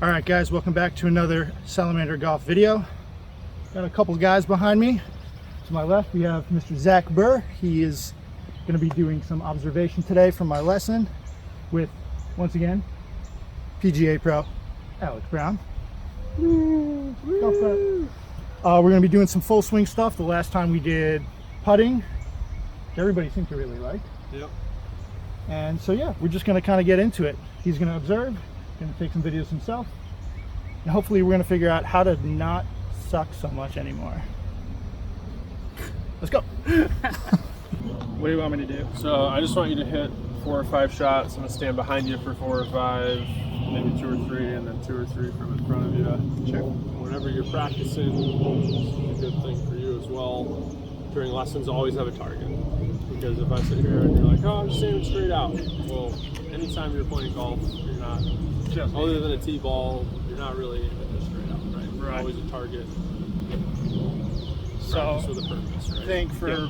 All right, guys, welcome back to another Salamander Golf video. Got a couple guys behind me. To my left, we have Mr. Zach Burr. He is going to be doing some observation today from my lesson with, once again, PGA Pro Alex Brown. Woo, woo. We're going to be doing some full swing stuff. The last time we did putting, everybody seemed to really like. Yep. And so yeah, we're just going to kind of get into it. He's going to observe, going to take some videos himself, and hopefully we're going to figure out how to not suck so much anymore. Let's go. What do you want me to do? So I just want you to hit 4 or 5 shots. I'm going to stand behind you for 4 or 5, maybe 2 or 3, and then 2 or 3 from in front of you. Sure. Whenever you're practicing, it's a good thing for you as well. During lessons, always have a target. Because if I sit here and you're like, oh, I'm just aiming straight out. Well, anytime you're playing golf, you're not, other than a tee ball, you're not really aiming just straight out, right? Right. Always a target. So, Practice with a purpose, right? I think for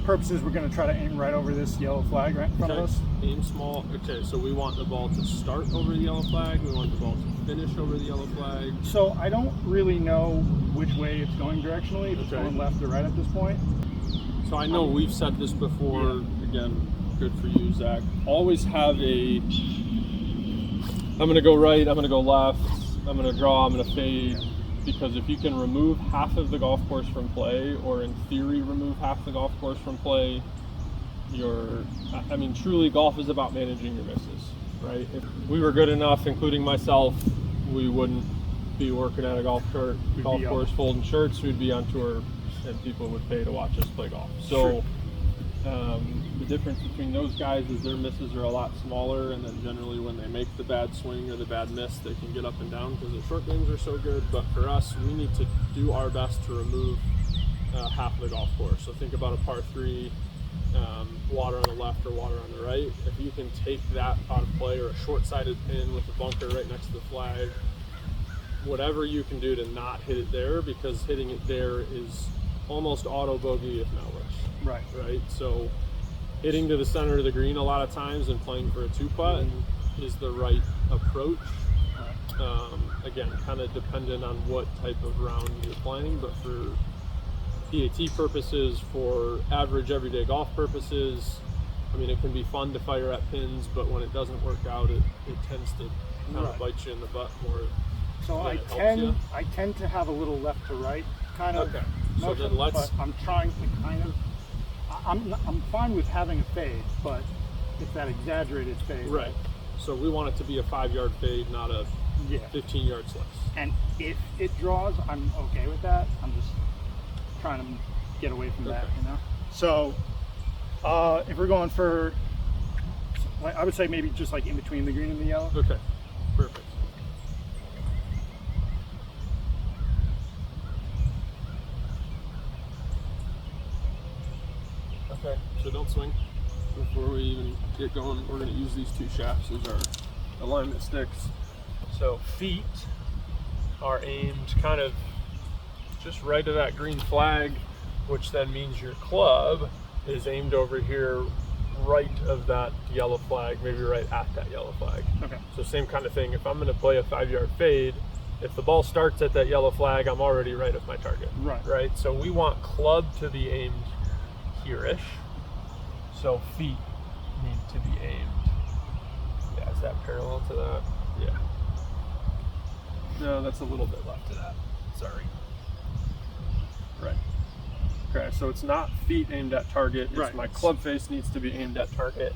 purposes, we're going to try to aim right over this yellow flag right in front of us. Aim small. Okay, so we want the ball to start over the yellow flag. We want the ball to finish over the yellow flag. So I don't really know which way it's going directionally, if it's going left or right at this point. So I know we've said this before. Again, good for you, Zach. Always have a, I'm going to go right, I'm going to go left, I'm going to draw, I'm going to fade. Because if you can remove half of the golf course from play, or in theory remove half the golf course from play, I mean, truly golf is about managing your misses, right? If we were good enough, including myself, we wouldn't be working at a golf course folding shirts. We'd be on tour and people would pay to watch us play golf. So the difference between those guys is their misses are a lot smaller, and then generally when they make the bad swing or the bad miss, they can get up and down because their short games are so good. But for us, we need to do our best to remove half of the golf course. So think about a par 3, water on the left or water on the right. If you can take that out of play, or a short-sided pin with a bunker right next to the flag, whatever you can do to not hit it there, because hitting it there is almost auto bogey, if not worse. Right. So hitting to the center of the green a lot of times and playing for a 2-putt is the right approach. Again, kind of dependent on what type of round you're playing, but for PAT purposes, for average everyday golf purposes, I mean, it can be fun to fire at pins, but when it doesn't work out, it tends to kind of bite you in the butt more. So I tend to have a little left to right kind of motion, so then but I'm trying to kind of, I'm fine with having a fade, but it's that exaggerated fade. Right. So we want it to be a 5-yard fade, not a 15-yard slice. And if it draws, I'm okay with that. I'm just trying to get away from that, you know? So if we're going for, I would say maybe just like in between the green and the yellow. Okay, perfect. Okay, so don't swing. Before we even get going, we're going to use these 2 shafts as our alignment sticks. So feet are aimed kind of just right to that green flag, which then means your club is aimed over here right of that yellow flag, maybe right at that yellow flag. Okay. So same kind of thing. If I'm going to play a 5-yard fade, if the ball starts at that yellow flag, I'm already right of my target. Right. So we want club to be aimed here-ish. So feet need to be aimed. Yeah, is that parallel to that? Yeah. No, that's a little bit left to that. Sorry. Right. Okay, so it's not feet aimed at target. It's my club face needs to be aimed at target.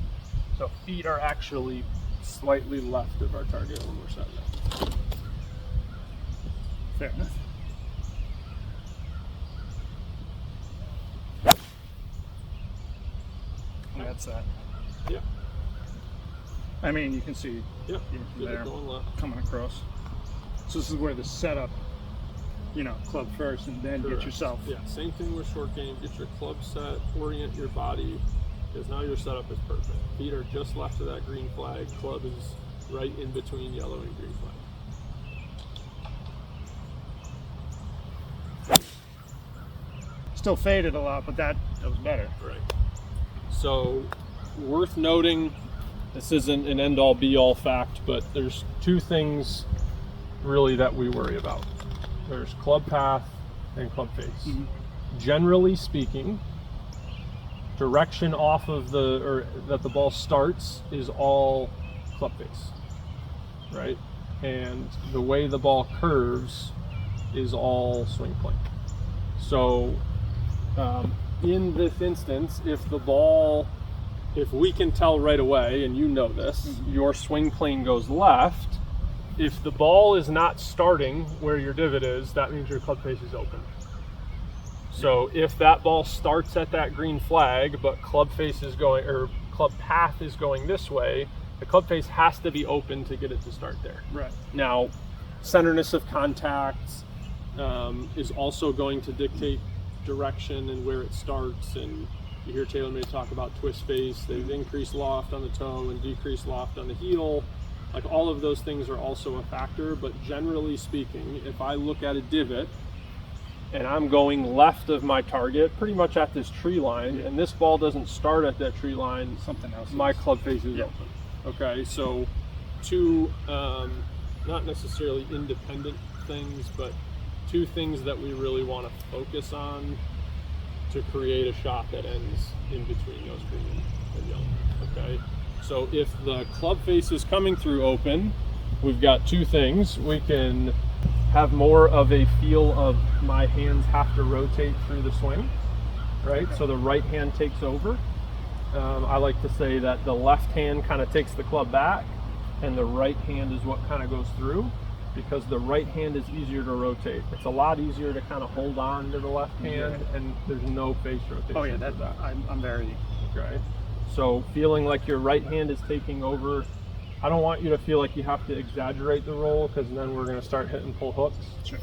So feet are actually slightly left of our target when we're setting up. Fair enough. And that's that. Yeah. I mean, you can see Yep. from there coming across. So this is where the setup, you know, club first and then get yourself. Yeah, same thing with short game. Get your club set, orient your body, because now your setup is perfect. Feet are just left of that green flag. Club is right in between yellow and green flag. Still faded a lot, but that was better. Right. So, worth noting, this isn't an end-all be-all fact, but there's 2 things really that we worry about. There's club path and club face. Generally speaking, direction off of that the ball starts is all club face, right? And the way the ball curves is all swing plane. So in this instance, if we can tell right away, and you know this, your swing plane goes left, if the ball is not starting where your divot is, that means your club face is open. So if that ball starts at that green flag, but club face is going, or club path is going this way, the club face has to be open to get it to start there. Right. Now, centerness of contact is also going to dictate direction and where it starts. And you hear TaylorMade talk about twist face. They've increased loft on the toe and decreased loft on the heel. Like, all of those things are also a factor, but generally speaking, if I look at a divot and I'm going left of my target, pretty much at this tree line, and this ball doesn't start at that tree line, Something else. my club face is open. Okay, so two, not necessarily independent things, but two things that we really want to focus on to create a shot that ends in between those green and yellow. Okay, so if the club face is coming through open, we've got two things. We can have more of a feel of my hands have to rotate through the swing, right? So the right hand takes over. I like to say that the left hand kind of takes the club back and the right hand is what kind of goes through, because the right hand is easier to rotate. It's a lot easier to kind of hold on to the left hand, and there's no face rotation. Oh yeah, that. I'm very. Okay. So feeling like your right hand is taking over, I don't want you to feel like you have to exaggerate the roll, because then we're going to start hitting pull hooks. Sure.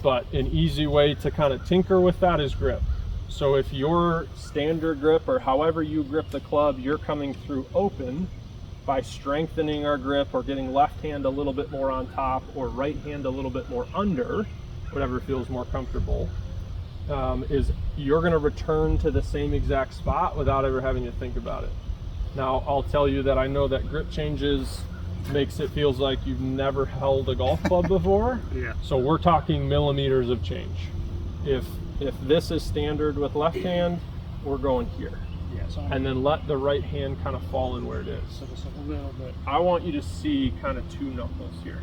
But an easy way to kind of tinker with that is grip. So if your standard grip, or however you grip the club, you're coming through open, by strengthening our grip or getting left hand a little bit more on top or right hand a little bit more under, whatever feels more comfortable, is you're going to return to the same exact spot without ever having to think about it. Now, I'll tell you that I know that grip changes makes it feels like you've never held a golf club before. Yeah. So we're talking millimeters of change. If this is standard with left hand, we're going here. Yeah. So And then let the right hand kind of fall in where it is. so just a little bit. I want you to see kind of two knuckles here.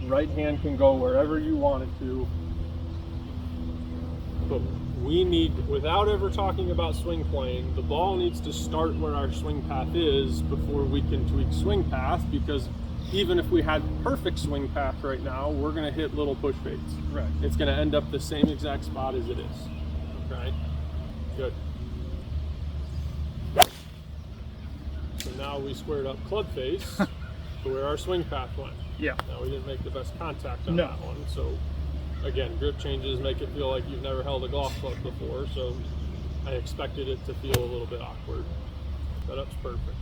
Right hand can go wherever you want it to. But we need, without ever talking about swing plane, the ball needs to start where our swing path is before we can tweak swing path, because even if we had perfect swing path right now, we're going to hit little push fades. Right. It's going to end up the same exact spot as it is. Okay? Good. So now we squared up club face to where our swing path went. Yeah. Now we didn't make the best contact on No. that one, so again, grip changes make it feel like you've never held a golf club before, so I expected it to feel a little bit awkward. Setup's perfect.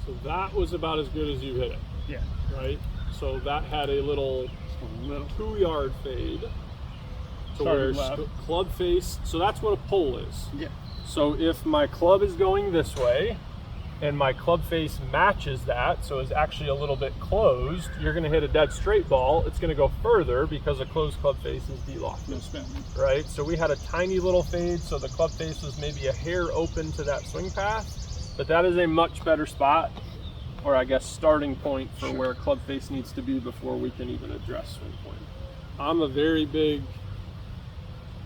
So that was about as good as you hit it, Yeah. right? So that had a little Just a little. 2-yard fade to Started where left. club face, so that's what a pull is. Yeah. So if my club is going this way and my club face matches that, so is actually a little bit closed, you're going to hit a dead straight ball. It's going to go further because a closed club face is de-locked, No spin. right? So we had a tiny little fade, so the club face was maybe a hair open to that swing path, but that is a much better spot, or I guess starting point for where club face needs to be before we can even address swing point.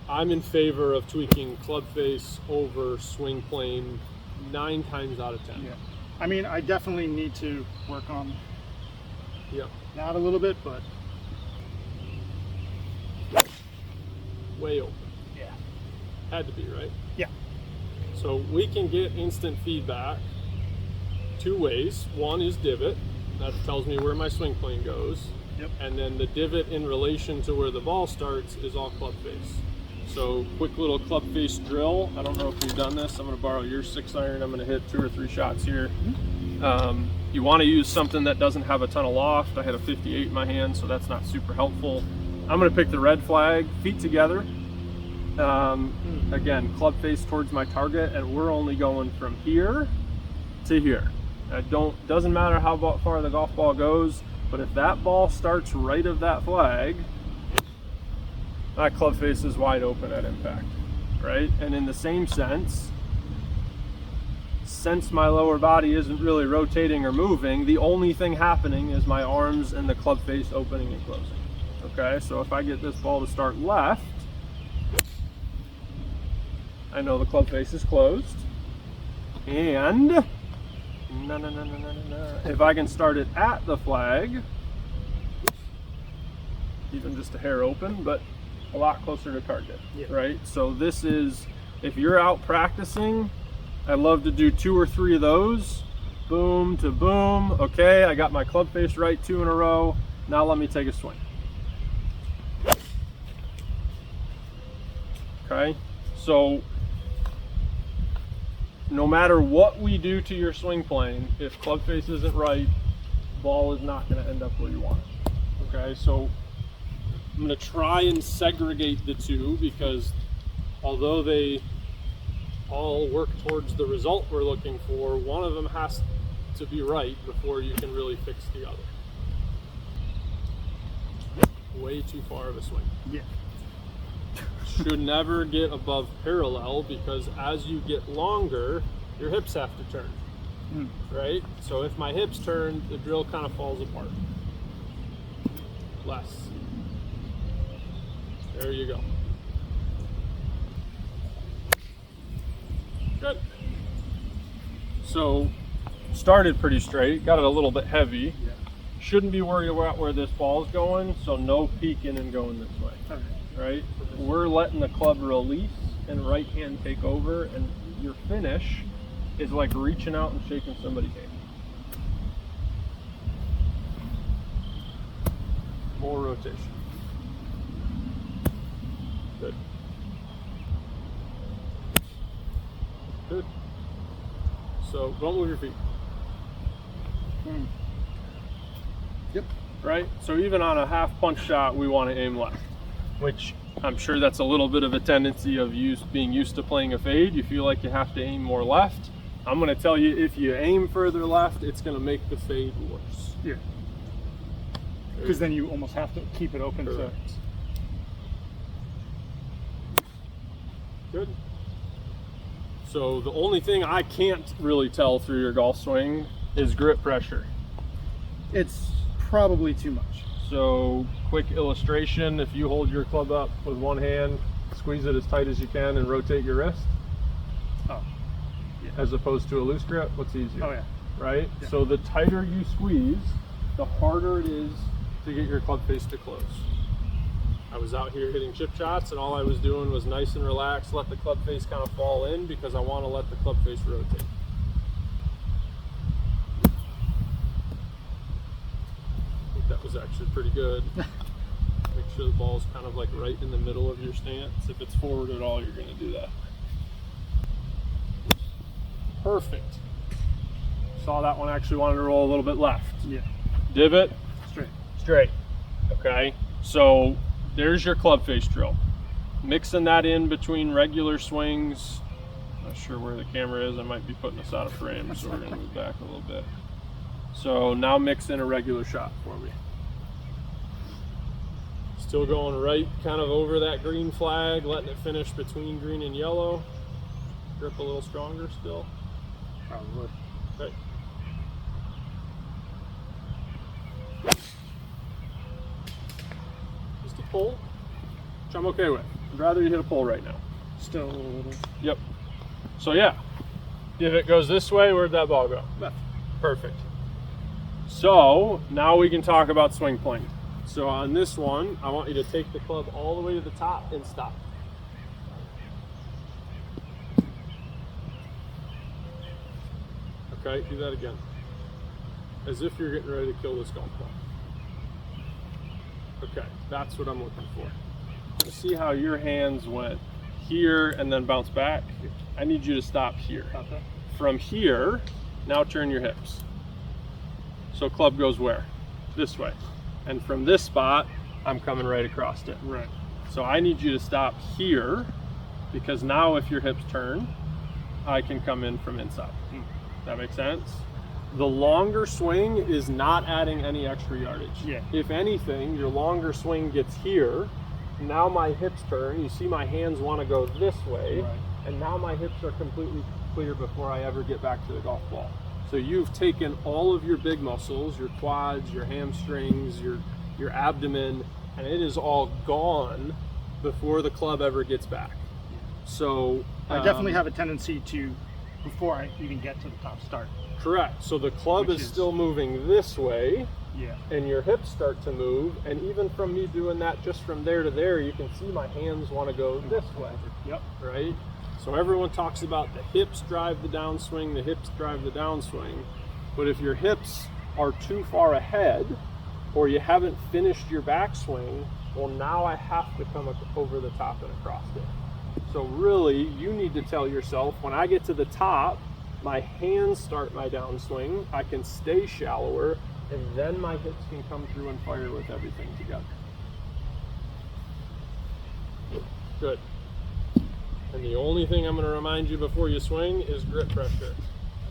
I'm in favor of tweaking club face over swing plane 9 times out of 10. Yeah. I mean, I definitely need to work on Yep. that a little bit, but Way open. yeah. Had to be, right? Yeah. So we can get instant feedback 2 ways. One is divot. That tells me where my swing plane goes. Yep. And then the divot in relation to where the ball starts is all club face. So quick little club face drill. I don't know if we've done this. I'm going to borrow your 6-iron. I'm going to hit 2 or 3 shots here. You want to use something that doesn't have a ton of loft. I had a 58 in my hand, so that's not super helpful. I'm going to pick the red flag, feet together, Again, club face towards my target, and we're only going from here to here. Doesn't matter how far the golf ball goes, but if that ball starts right of that flag, that club face is wide open at impact, right? And in the same sense, since my lower body isn't really rotating or moving, the only thing happening is my arms and the club face opening and closing. Okay, so if I get this ball to start left, I know the club face is closed. And if I can start it at the flag, even just a hair open, but a lot closer to target, right? So this is, if you're out practicing, I love to do 2 or 3 of those, boom to boom. Okay, I got my club face right 2 in a row. Now let me take a swing. Okay, so no matter what we do to your swing plane, if club face isn't right, ball is not going to end up where you want it. Okay, so I'm going to try and segregate the two, because although they all work towards the result we're looking for, one of them has to be right before you can really fix the other. Way too far of a swing. Yeah. Should never get above parallel, because as you get longer, your hips have to turn, right? So if my hips turn, the drill kind of falls apart. Less. There you go. Good. So started pretty straight, got it a little bit heavy. Yeah. Shouldn't be worried about where this ball is going, so no peeking and going this way. Okay. Right? We're letting the club release and right hand take over, and your finish is like reaching out and shaking somebody's hand. More rotation. Good. Good. So don't move your feet. Yep. Right? So even on a half punch shot, we want to aim left, which I'm sure that's a little bit of a tendency of being used to playing a fade. You feel like you have to aim more left. I'm going to tell you, if you aim further left, it's going to make the fade worse. Yeah. Because then you almost have to keep it open. Correct. Good. So the only thing I can't really tell through your golf swing is grip pressure. It's probably too much. So quick illustration, if you hold your club up with one hand, squeeze it as tight as you can and rotate your wrist. Oh. Yeah. As opposed to a loose grip, what's easier? Oh yeah. Right? Yeah. So the tighter you squeeze, the harder it is to get your club face to close. I was out here hitting chip shots, and all I was doing was nice and relaxed, let the club face kind of fall in, because I want to let the club face rotate. I think that was actually pretty good. Make sure the ball's kind of like right in the middle of your stance. If it's forward at all, you're going to do that. Perfect. Saw that one actually wanted to roll a little bit left. Yeah. Divot. Straight. Straight. Okay. So there's your club face drill. Mixing that in between regular swings. Not sure where the camera is. I might be putting this out of frame, so we're going to move back a little bit. So now mix in a regular shot for me. Still going right kind of over that green flag, letting it finish between green and yellow. Grip a little stronger still. Probably. Okay. Just a pull, which I'm okay with. I'd rather you hit a pull right now. Still a little. Yep. So yeah, if it goes this way, where'd that ball go? Left. Perfect. So now we can talk about swing plane. So on this one, I want you to take the club all the way to the top and stop. Okay, do that again. As if you're getting ready to kill this golf ball. Okay, that's what I'm looking for. See how your hands went here and then bounce back? I need you to stop here. Okay. From here, now turn your hips. So club goes where? This way. And from this spot, I'm coming right across it. Right. So I need you to stop here because now if your hips turn, I can come in from inside. That makes sense? The longer swing is not adding any extra yardage. Yeah. If anything, your longer swing gets here. Now my hips turn. You see my hands want to go this way. Right. And now my hips are completely clear before I ever get back to the golf ball. So you've taken all of your big muscles, your quads, your hamstrings, your abdomen, and it is all gone before the club ever gets back. So I definitely have a tendency to, before I even get to the top, start. correct. So the club Which is is- still moving this way, Yeah. and your hips start to move. And even from me doing that, just from there to there, you can see my hands want to go this way, Yep. right? So everyone talks about the hips drive the downswing, the hips drive the downswing. But if your hips are too far ahead, or you haven't finished your backswing, well, now I have to come over the top and across it. So really, you need to tell yourself, when I get to the top, my hands start my downswing, I can stay shallower, and then my hips can come through and fire with everything together. Good. And the only thing I'm going to remind you before you swing is grip pressure.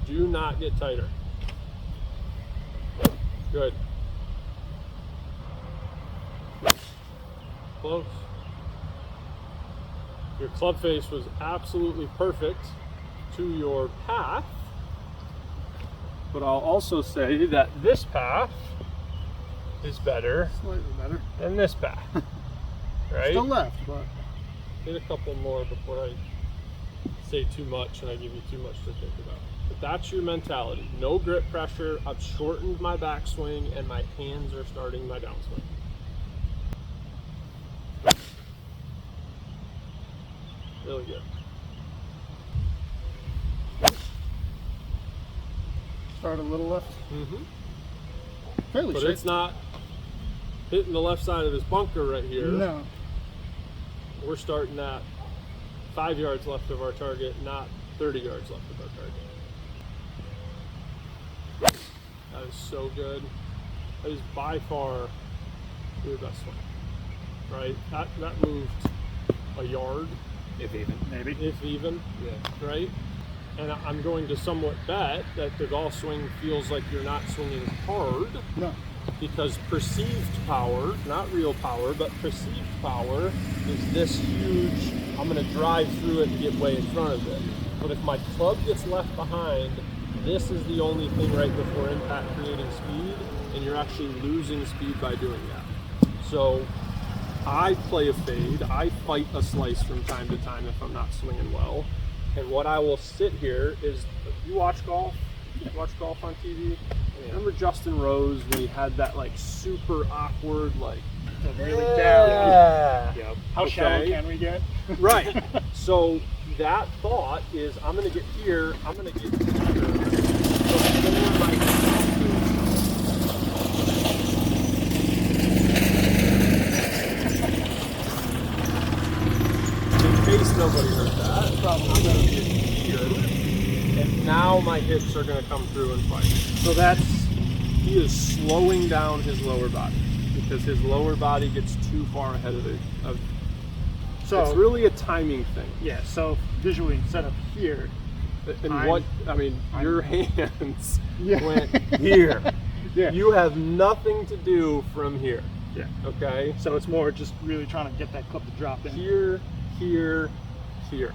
Do not get tighter. Good. Close. Your club face was absolutely perfect to your path, but I'll also say that this path is better Slightly better. than this path, right? Still left, but Hit a couple more before I say too much and I give you too much to think about. But that's your mentality. No grip pressure. I've shortened my backswing and my hands are starting my downswing. Really good. start a little left. Mm-hmm. Fairly But straight. it's not hitting the left side of this bunker right here. No. We're starting at 5 yards left of our target, not 30 yards left of our target. That is so good. That is by far your best swing, right? That moved a yard, If even. Maybe. if even, Yeah. right? And I'm going to somewhat bet that the golf swing feels like you're not swinging hard, No. because perceived power, not real power, but perceived power is this huge, I'm going to drive through it and get way in front of it. But if my club gets left behind, this is the only thing right before impact creating speed, and you're actually losing speed by doing that. So I play a fade, I fight a slice from time to time if I'm not swinging well. And what I will sit here is, you watch golf? You watch golf on TV? Remember Justin Rose when he had that like super awkward like Really down. Yep. How shallow Okay. can we get? right. So that thought is I'm gonna get here, I'm gonna get here. So before my in case nobody heard that, I'm gonna get here, and now my hips are gonna come through and fight. So that's He is slowing down his lower body because his lower body gets too far ahead of it. so It's really a timing thing. yeah. So visually, instead of here, And I'm- your hands Yeah. went here. yeah, You have nothing to do from here. yeah. Okay? So it's more just really trying to get that club to drop in. Here, here, here.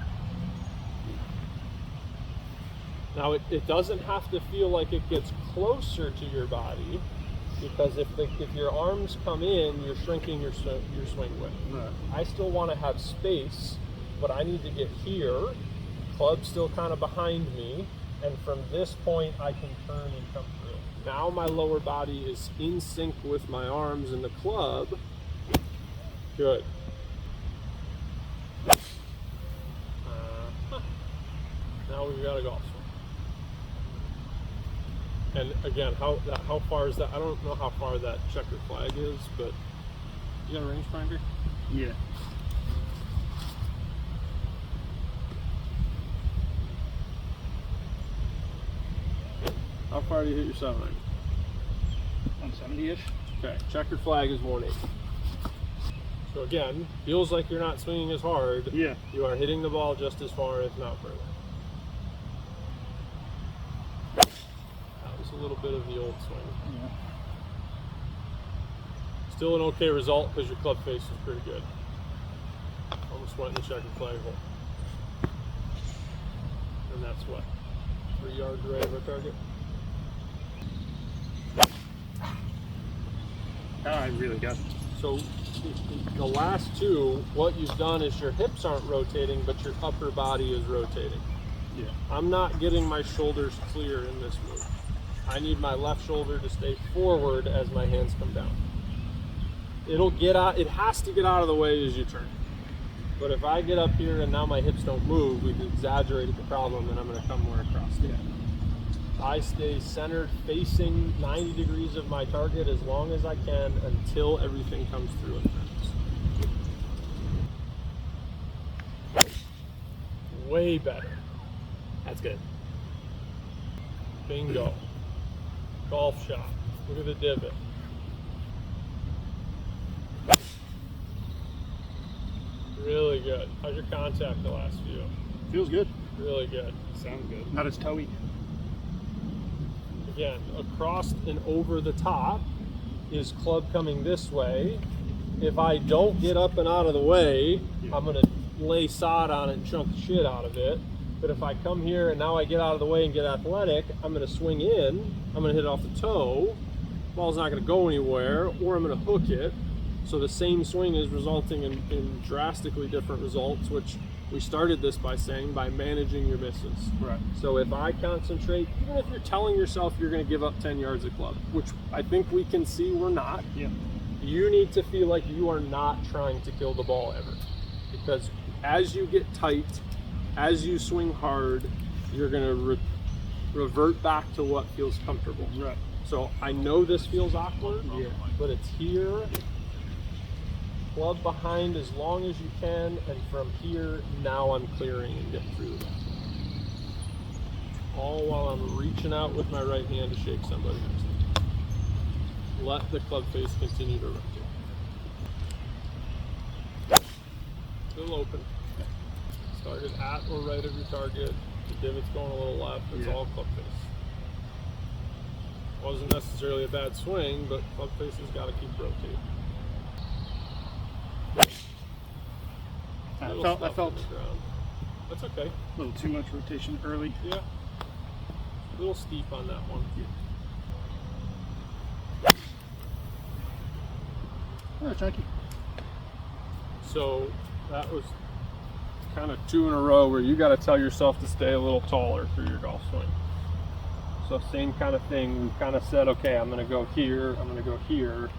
Now it doesn't have to feel like it gets closer to your body, because if your arms come in, you're shrinking your swing width. Right. I still want to have space, but I need to get here. Club's still kind of behind me, and from this point I can turn and come through. Now my lower body is in sync with my arms and the club. Good. Now we've got a golf swing. And again, how far is that? I don't know how far that checkered flag is, but you got a rangefinder? Yeah. How far do you hit your 7 iron? 170-ish. Okay, checkered flag is 180. So again, feels like you're not swinging as hard. Yeah. You are hitting the ball just as far, if not further. That was a little bit of the old swing. Yeah. Still an okay result because your club face is pretty good. Almost went in the checkered flag hole. And that's what? 3 yards right of our target? I really got it. So the last two, what you've done is your hips aren't rotating, but your upper body is rotating. Yeah. I'm not getting my shoulders clear in this move. I need my left shoulder to stay forward as my hands come down. It'll get out, it has to get out of the way as you turn. But if I get up here and now my hips don't move, we've exaggerated the problem and I'm gonna come more across. Yeah. I stay centered facing 90 degrees of my target as long as I can until everything comes through and turns. Way better. That's good. Bingo. Golf shot. Look at the divot. Really good. How's your contact the last few? Feels good. Really good. Sounds good. Not as toey. Again, across and over the top is club coming this way. If I don't get up and out of the way, I'm gonna lay sod on it and chunk the shit out of it. But if I come here and now I get out of the way and get athletic, I'm gonna swing in, I'm gonna hit it off the toe, ball's not gonna go anywhere, or I'm gonna hook it. So the same swing is resulting in drastically different results, which we started this by saying, by managing your misses. Right. So if I concentrate, even if you're telling yourself you're going to give up 10 yards of club, which I think we can see we're not, Yeah. you need to feel like you are not trying to kill the ball ever. Because as you get tight, as you swing hard, you're going to revert back to what feels comfortable. Right. So I know this feels awkward, Yeah. but it's here. Club behind as long as you can, and from here, now I'm clearing and getting through the ball. All while I'm reaching out with my right hand to shake somebody next to me. Let the club face continue to rotate. Still open. Started at or right of your target. The divot's going a little left. It's all club face. Wasn't necessarily a bad swing, but club face has got to keep rotating. I Little felt stuff on the ground. That's okay. a little too much rotation early. Yeah. A little steep on that one. Oh, chunky. So that was kind of 2 in a row where you got to tell yourself to stay a little taller for your golf swing. So same kind of thing. We've kind of said, okay, I'm going to go here. I'm going to go here.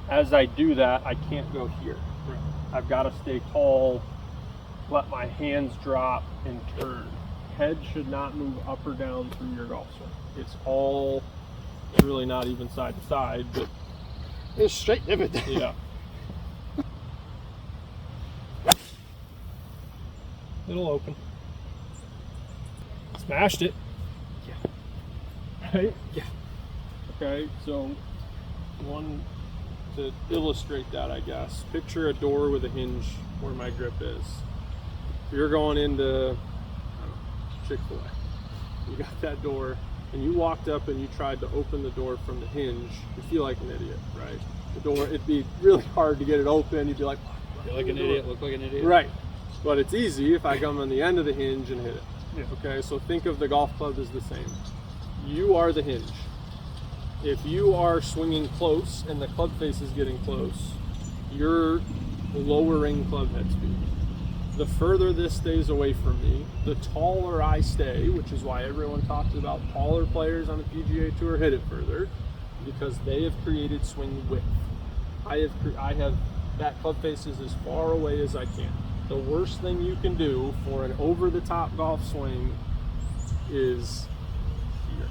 As I do that, I can't go here. Right. I've got to stay tall, let my hands drop, and turn. Head should not move up or down through your golf swing. It's all, really not even side to side, but It's straight divot. yeah. Little open. Smashed it. Yeah. Right? Yeah. Okay, so one to illustrate that, I guess. Picture a door with a hinge where my grip is. If you're going into Chick-fil-A, you got that door, and you walked up and you tried to open the door from the hinge, you feel like an idiot, right? The door, it'd be really hard to get it open. You'd be like, Feel like an idiot, look like an idiot. right. But it's easy if I come on the end of the hinge and hit it. Yeah. Okay, so think of the golf club as the same. You are the hinge. If you are swinging close and the club face is getting close, you're lowering club head speed. The further this stays away from me, the taller I stay, which is why everyone talks about taller players on the PGA Tour hit it further, because they have created swing width. I have that club face is as far away as I can. The worst thing you can do for an over-the-top golf swing is here.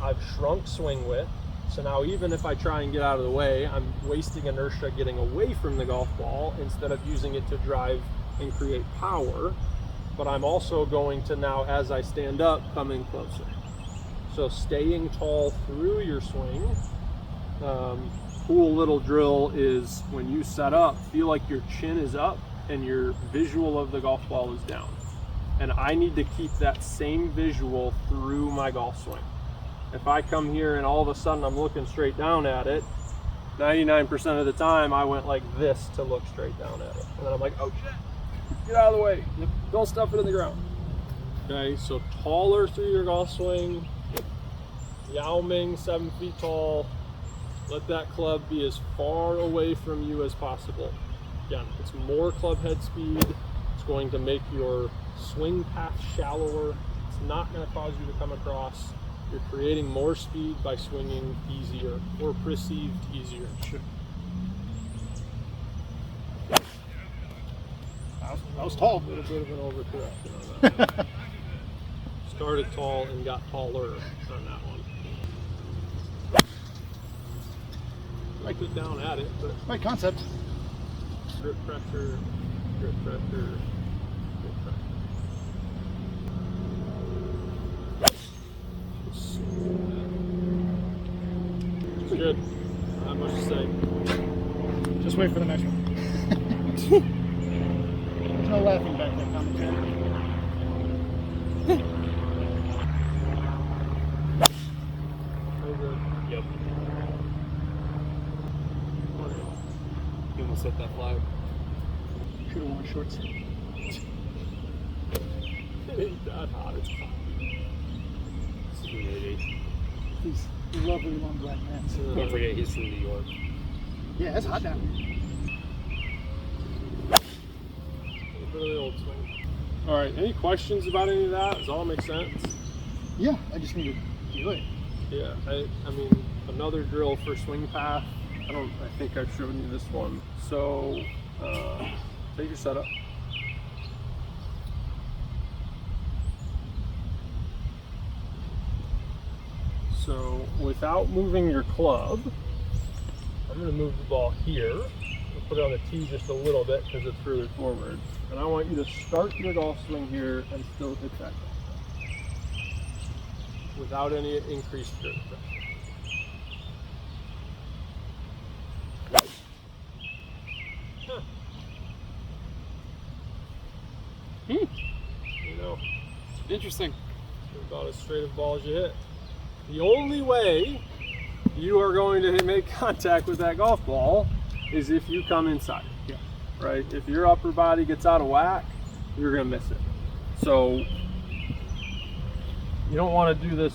I've shrunk swing width, so now even if I try and get out of the way, I'm wasting inertia getting away from the golf ball instead of using it to drive and create power. But I'm also going to now, as I stand up, come in closer. So staying tall through your swing cool little drill is when you set up, feel like your chin is up and your visual of the golf ball is down. And I need to keep that same visual through my golf swing. If I come here and all of a sudden I'm looking straight down at it, 99% of the time I went like this to look straight down at it. And then I'm like, oh shit, get out of the way. Don't stuff it in the ground. Okay, so taller through your golf swing. Yao Ming, 7 feet tall. Let that club be as far away from you as possible. Again, it's more club head speed. It's going to make your swing path shallower. It's not going to cause you to come across. You're creating more speed by swinging easier or perceived easier. That was tall. A little bit of an overcorrection on that. Started tall and got taller on that one. Like it down at it, but Right concept. grip pressure, grip pressure, grip pressure. It's good. Not much to say. Just wait for the next one. There's no laughing back there, commentary. Very good. Yep. You almost hit that flag. Should have worn shorts. It ain't that hot. It's hot. It's humidity. These lovely long black men. Don't forget he's from New York. Yeah, it's hot down here. A little bit of the old swing. All right. Any questions about any of that? Does it all make sense? Yeah, I just need to do it. Yeah. I mean, another drill for swing path. I think I've shown you this one. So, take your setup. So, without moving your club, I'm going to move the ball here. I'll put it on the tee just a little bit because it's further forward. And I want you to start your golf swing here and still hit that golf ball without any increased grip pressure. You know, Interesting. about as straight a ball as you hit. The only way you are going to make contact with that golf ball is if you come inside. Yeah. Right? If your upper body gets out of whack, you're going to miss it. So you don't want to do this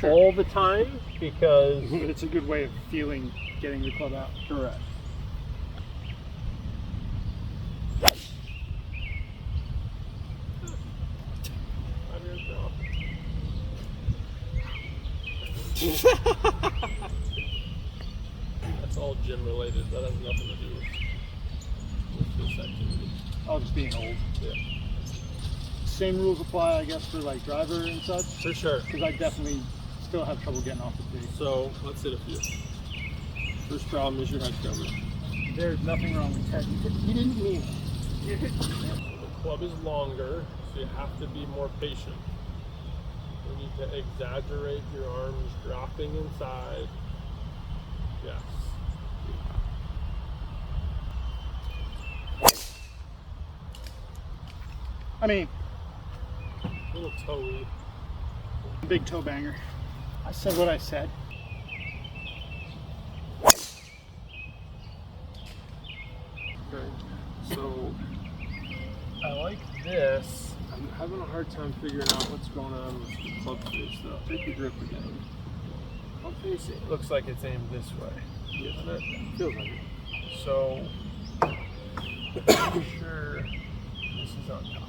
all the time because It's a good way of feeling getting the club out. correct. That's all gym related. That has nothing to do with this activity. Oh, just being old. Yeah, Same rules apply, I guess, for like driver and such. for sure. Because I definitely still have trouble getting off the tee. So let's hit a few. First problem is your head cover. There's nothing wrong with that. You didn't mean it. The club is longer, so you have to be more patient. You need to exaggerate your arms dropping inside. Yes. I mean, A little toey. big toe banger. I said what I said. Okay. So I like this. I'm having a hard time figuring out what's going on with the club face though. Take your grip again. Club face, it looks like it's aimed this way. Doesn't it? Feels like it. So make sure this is on top.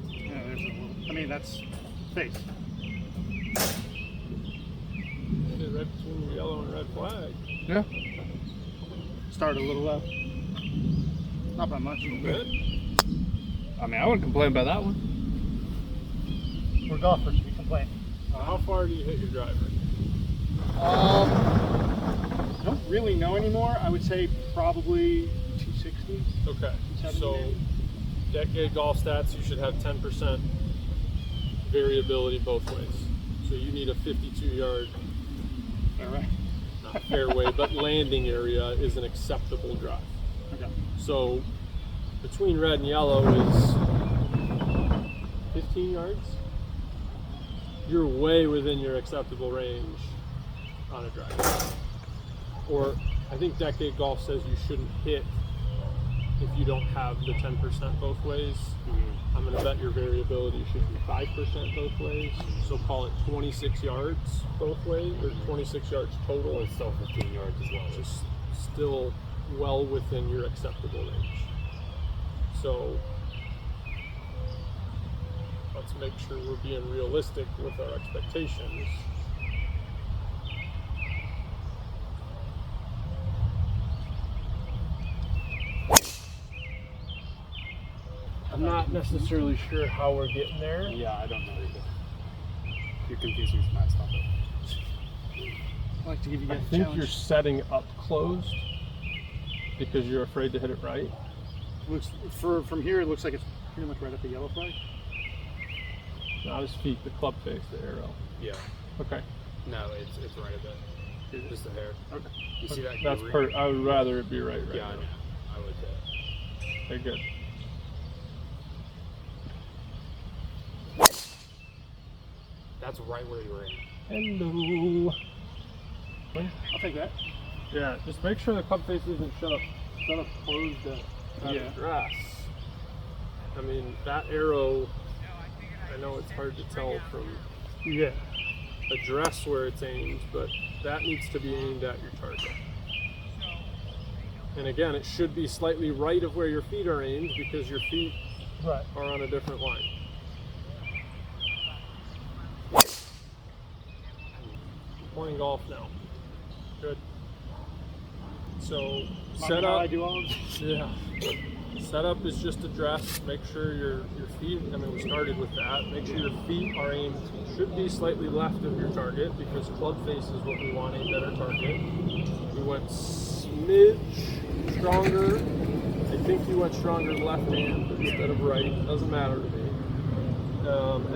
Yeah, there's a little. I mean, that's face. Hit it right between your yellow and red flag. Yeah. Start a little low. Not by much. Good. I mean, I wouldn't complain about that one. We're golfers. We complain. How far do you hit your driver? I don't really know anymore. I would say probably 260. Okay, so Decade Golf Stats, you should have 10% variability both ways. So you need a 52-yard, All right. not fairway, but landing area is an acceptable drive. Okay. So between red and yellow is 15 yards. You're way within your acceptable range on a drive. Or I think Decade Golf says you shouldn't hit if you don't have the 10% both ways. I'm going to bet your variability should be 5% both ways. So call it 26 yards both ways, or 26 yards total. Well, it's still 15 yards as well. Just still well within your acceptable range. So let's make sure we're being realistic with our expectations. I'm not necessarily sure how we're getting there. Yeah, I don't know either. You're confusing my stuff. I'd like to give you I guys a think challenge. you're setting up closed because you're afraid to hit it right. Looks from here, it looks like it's pretty much right at the yellow flag. Not his feet, the club face, the arrow. Yeah. Okay. No, it's right a bit. Just a hair. Okay. You see that? That's green? I would rather it be right Yeah, I now. know. I would say. Okay, good. That's right where you were in. Hello. I'll take that. Yeah, just make sure the club face isn't shut up closed at Yeah. address. I mean, that arrow, I know it's hard to tell from address where it's aimed, but that needs to be aimed at your target. And again, it should be slightly right of where your feet are aimed because your feet Right. are on a different line. Playing golf now. Good. So set How I up. do all of this. Yeah. Setup is just address. Make sure your feet, I mean, we started with that. Make sure your feet are aimed, should be slightly left of your target because club face is what we want aimed at our target. We went smidge stronger. I think you went stronger left hand instead of right. Doesn't matter to me.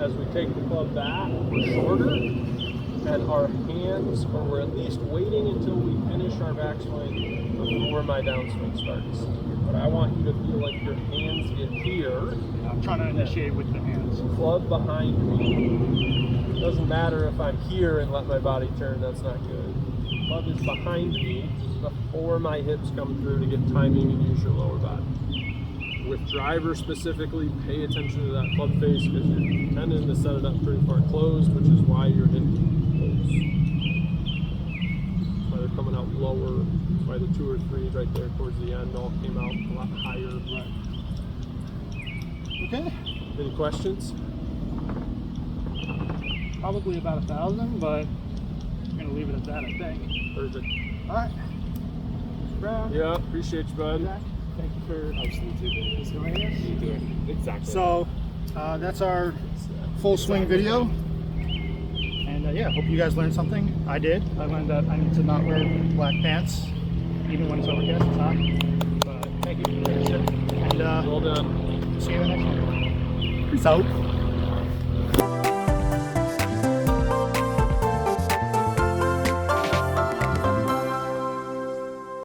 As we take the club back, we're shorter. And our hands, or we're at least waiting until we finish our backswing before my downswing starts. But I want you to feel like your hands get here, I'm trying to initiate with the hands. club behind me. It doesn't matter if I'm here and let my body turn, that's not good. Club is behind me before my hips come through to get timing and use your lower body. With driver specifically, pay attention to that club face because you're tending to set it up pretty far closed, which is why you're hitting holes. That's why they're coming out lower. That's why the 2 or 3 right there towards the end all came out a lot higher. Okay. Any questions? Probably about 1,000, but I'm gonna leave it at that, I think. Perfect. All right. Brown. Yeah, appreciate you, bud. Zach, thank you for Absolutely. doing this. You do it. Exactly. So that's our full swing video. And yeah, hope you guys learned something. I did. I learned that I need to not wear black pants, even when it's overcast. It's hot. But thank you. And Well done. see you in the next one. Peace out.